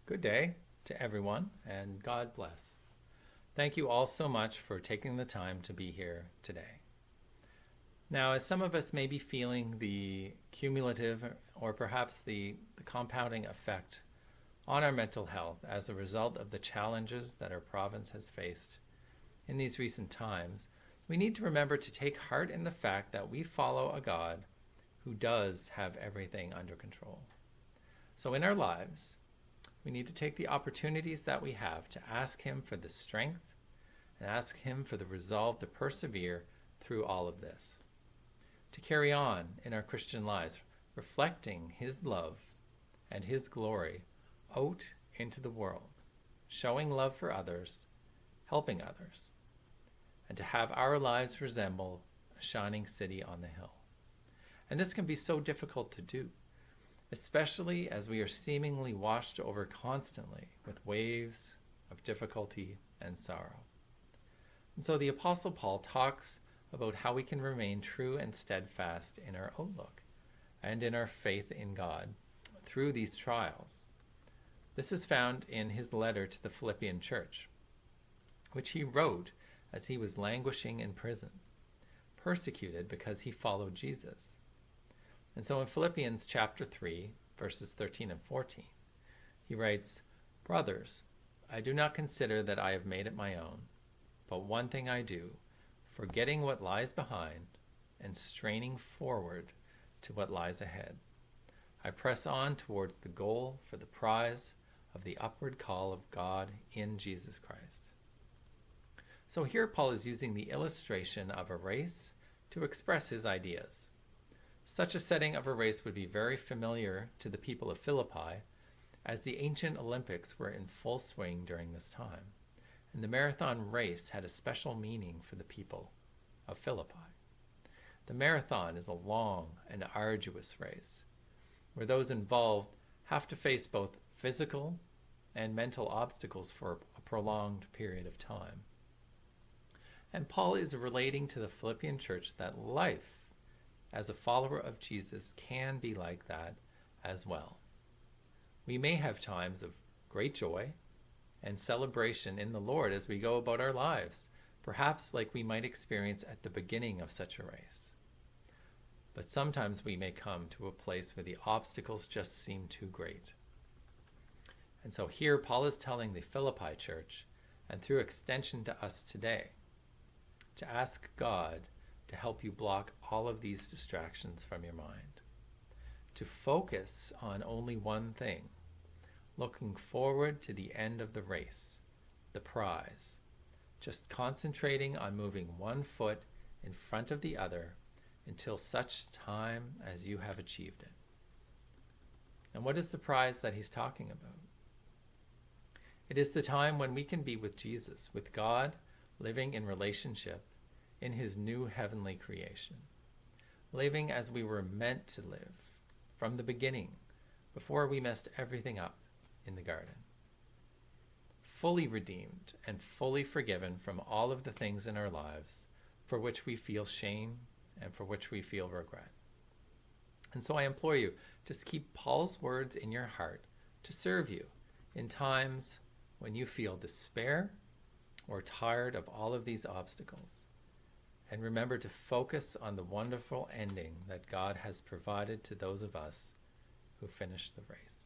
Good day to everyone, and God bless. Thank you all so much for taking the time to be here today. Now, as some of us may be feeling the cumulative or perhaps the compounding effect on our mental health as a result of the challenges that our province has faced in these recent times, we need to remember to take heart in the fact that we follow a God who does have everything under control. So in our lives, we need to take the opportunities that we have to ask Him for the strength and ask Him for the resolve to persevere through all of this, to carry on in our Christian lives, reflecting His love and His glory out into the world, showing love for others, helping others, and to have our lives resemble a shining city on the hill. And this can be so difficult to do, especially as we are seemingly washed over constantly with waves of difficulty and sorrow. And so the Apostle Paul talks about how we can remain true and steadfast in our outlook and in our faith in God through these trials. This is found in his letter to the Philippian church, which he wrote as he was languishing in prison, persecuted because he followed Jesus. And so in Philippians chapter 3, verses 13 and 14, he writes, "Brothers, I do not consider that I have made it my own, but one thing I do, forgetting what lies behind and straining forward to what lies ahead. I press on towards the goal for the prize of the upward call of God in Jesus Christ." So here Paul is using the illustration of a race to express his ideas. Such a setting of a race would be very familiar to the people of Philippi, as the ancient Olympics were in full swing during this time, and the marathon race had a special meaning for the people of Philippi. The marathon is a long and arduous race, where those involved have to face both physical and mental obstacles for a prolonged period of time. And Paul is relating to the Philippian church that life as a follower of Jesus can be like that as well. We may have times of great joy and celebration in the Lord as we go about our lives, perhaps like we might experience at the beginning of such a race. But sometimes we may come to a place where the obstacles just seem too great. And so here Paul is telling the Philippi church, and through extension to us today, to ask God to help you block all of these distractions from your mind, to focus on only one thing, looking forward to the end of the race, the prize, just concentrating on moving one foot in front of the other until such time as you have achieved it. And what is the prize that he's talking about? It is the time when we can be with Jesus, with God, living in relationship in his new heavenly creation, living as we were meant to live from the beginning, before we messed everything up in the garden. Fully redeemed and fully forgiven from all of the things in our lives for which we feel shame and for which we feel regret. And so I implore you, just keep Paul's words in your heart to serve you in times when you feel despair or tired of all of these obstacles. And remember to focus on the wonderful ending that God has provided to those of us who finish the race.